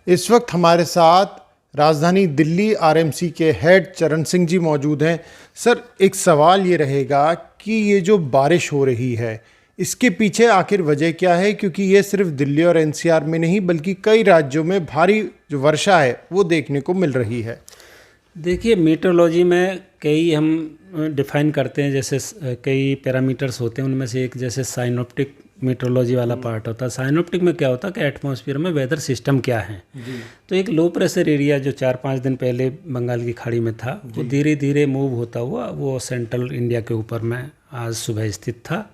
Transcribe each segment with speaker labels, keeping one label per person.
Speaker 1: इस वक्त हमारे साथ राजधानी दिल्ली आरएमसी के हेड चरण सिंह जी मौजूद हैं। सर, एक सवाल ये रहेगा कि ये जो बारिश हो रही है इसके पीछे आखिर वजह क्या है, क्योंकि ये सिर्फ दिल्ली और एनसीआर में नहीं बल्कि कई राज्यों में भारी जो वर्षा है वो देखने को मिल रही है।
Speaker 2: देखिए, मीटरोलॉजी में कई हम डिफाइन करते हैं, जैसे कई पैरामीटर्स होते हैं। उनमें से एक जैसे साइनोप्टिक मीटरोलॉजी वाला पार्ट होता है। साइनोप्टिक में क्या होता है कि एटमॉस्फेयर में वेदर सिस्टम क्या है। तो एक लो प्रेशर एरिया जो 4-5 दिन पहले बंगाल की खाड़ी में था, वो धीरे धीरे मूव होता हुआ वो सेंट्रल इंडिया के ऊपर में आज सुबह स्थित था।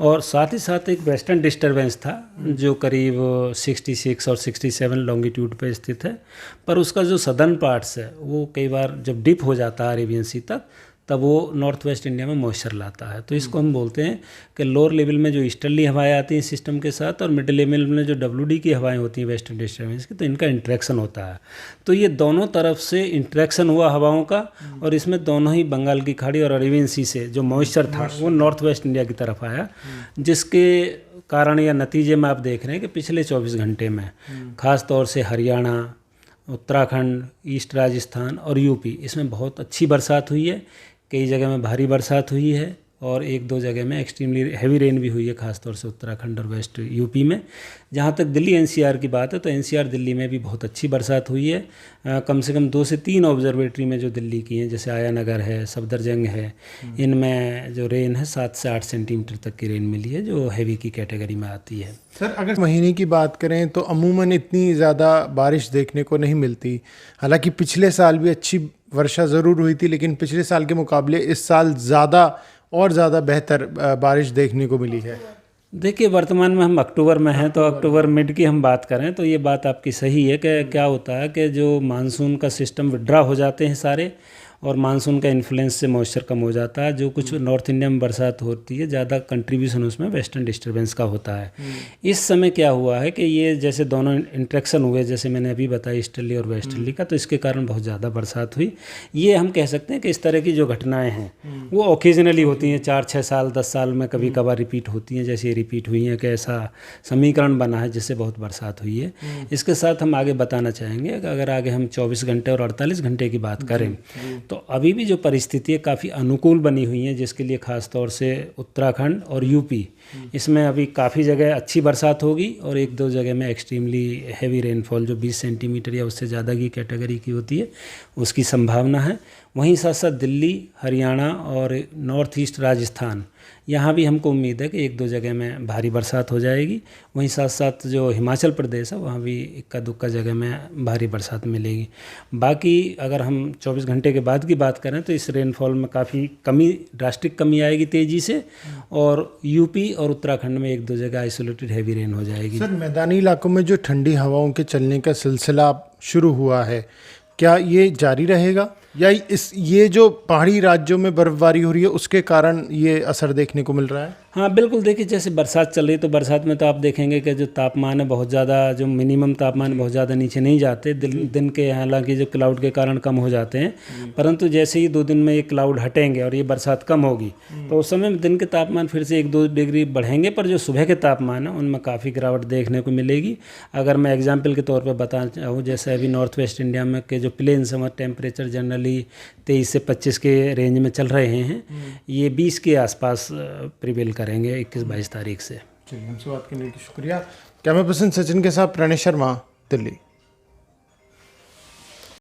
Speaker 2: और साथ ही साथ एक वेस्टर्न डिस्टर्बेंस था जो करीब 66 और 67 लॉन्गिट्यूड पे स्थित है। पर उसका जो सदर्न पार्ट्स है वो कई बार जब डिप हो जाता है अरेबियन सी तक, तब वो नॉर्थ वेस्ट इंडिया में मॉइस्चर लाता है। तो इसको हम बोलते हैं कि लोअर लेवल में जो ईस्टर्ली हवाएं आती हैं सिस्टम के साथ, और मिडिल लेवल में जो WD की हवाएं होती हैं वेस्टर्न डिस्टर्बेंस की, तो इनका इंट्रैक्शन होता है। तो ये दोनों तरफ से इंट्रैक्शन हुआ हवाओं का, और इसमें दोनों ही बंगाल की खाड़ी और अरेबियन सी से जो मॉइस्चर था वो नॉर्थ वेस्ट इंडिया की तरफ आया, जिसके कारण या नतीजे में आप देख रहे हैं कि पिछले 24 घंटे में ख़ास तौर से हरियाणा, उत्तराखंड, ईस्ट राजस्थान और यूपी, इसमें बहुत अच्छी बरसात हुई है। कई जगह में भारी बरसात हुई है और 1-2 जगह में एक्सट्रीमली हैवी रेन भी हुई है, खासतौर से उत्तराखंड और वेस्ट यूपी में। जहाँ तक दिल्ली एनसीआर की बात है तो एनसीआर दिल्ली में भी बहुत अच्छी बरसात हुई है। कम से कम 2 से 3 ऑब्जर्वेटरी में जो दिल्ली की हैं, जैसे आया नगर है, सफदरजंग है, इनमें जो रेन है 7 से 8 सेंटीमीटर तक की रेन मिली है, जो हैवी की कैटेगरी में आती है।
Speaker 1: सर, अगर महीने की बात करें तो अमूमन इतनी ज़्यादा बारिश देखने को नहीं मिलती। हालांकि पिछले साल भी अच्छी वर्षा ज़रूर हुई थी, लेकिन पिछले साल के मुकाबले इस साल ज़्यादा और ज़्यादा बेहतर बारिश देखने को मिली है।
Speaker 2: देखिए, वर्तमान में हम अक्टूबर में हैं, तो अक्टूबर मिड की हम बात करें तो ये बात आपकी सही है कि क्या होता है कि जो मानसून का सिस्टम विड्रा हो जाते हैं सारे, और मानसून का इन्फ्लुएंस से मॉइस्चर कम हो जाता है। जो कुछ नॉर्थ इंडिया में बरसात होती है, ज़्यादा कंट्रीब्यूशन उसमें वेस्टर्न डिस्टर्बेंस का होता है। इस समय क्या हुआ है कि ये जैसे दोनों इंट्रैक्शन हुए, जैसे मैंने अभी बताया ईस्टर्ली और वेस्टर्ली का, तो इसके कारण बहुत ज़्यादा बरसात हुई। ये हम कह सकते हैं कि इस तरह की जो घटनाएँ हैं वो ओकेजनली होती हैं, 4-6 साल 10 साल में कभी कभार रिपीट होती हैं। जैसे ये रिपीट हुई हैं कि ऐसा समीकरण बना है जिससे बहुत बरसात हुई है। इसके साथ हम आगे बताना चाहेंगे कि अगर आगे हम 24 घंटे और 48 घंटे की बात करें तो अभी भी जो परिस्थिति है काफ़ी अनुकूल बनी हुई हैं, जिसके लिए ख़ास तौर से उत्तराखंड और यूपी, इसमें अभी काफ़ी जगह अच्छी बरसात होगी और 1-2 जगह में एक्सट्रीमली हैवी रेनफॉल जो 20 सेंटीमीटर या उससे ज़्यादा की कैटेगरी की होती है उसकी संभावना है। वहीं साथ साथ दिल्ली, हरियाणा और नॉर्थ ईस्ट राजस्थान, यहाँ भी हमको उम्मीद है कि 1-2 जगह में भारी बरसात हो जाएगी। वहीं साथ साथ जो हिमाचल प्रदेश है वहाँ भी इक्का दुक्का जगह में भारी बरसात मिलेगी। बाकी अगर हम 24 घंटे के बाद की बात करें तो इस रेनफॉल में काफ़ी कमी, ड्रास्टिक कमी आएगी तेज़ी से, और यूपी और उत्तराखंड में 1-2 जगह आइसोलेटेड हैवी रेन हो जाएगी।
Speaker 1: सर, मैदानी इलाकों में जो ठंडी हवाओं के चलने का सिलसिला शुरू हुआ है, क्या ये जारी रहेगा, या ये जो पहाड़ी राज्यों में बर्फबारी हो रही है उसके कारण ये असर देखने को मिल रहा है?
Speaker 2: हाँ बिल्कुल, देखिए जैसे बरसात चल रही है तो बरसात में तो आप देखेंगे कि जो तापमान है बहुत ज़्यादा, जो मिनिमम तापमान बहुत ज़्यादा नीचे नहीं जाते दिन के, हालांकि जो क्लाउड के कारण कम हो जाते हैं, परंतु जैसे ही 2 दिन में ये क्लाउड हटेंगे और ये बरसात कम होगी तो उस समय दिन के तापमान फिर से 1-2 डिग्री बढ़ेंगे, पर जो सुबह के तापमान है उनमें काफ़ी गिरावट देखने को मिलेगी। अगर मैं एग्जाम्पल के तौर पर बताना चाहूँ, जैसे अभी नॉर्थ वेस्ट इंडिया में के जो प्लेन समर टेम्परेचर जनरली 23 से 25 के रेंज में चल रहे हैं, ये 20 के आसपास प्रिवेल करेंगे 21-22 तारीख से।
Speaker 1: चलिए, हमसे बात करने के लिए शुक्रिया। कैमरा पर्सन सचिन के साथ प्रणेश शर्मा, दिल्ली।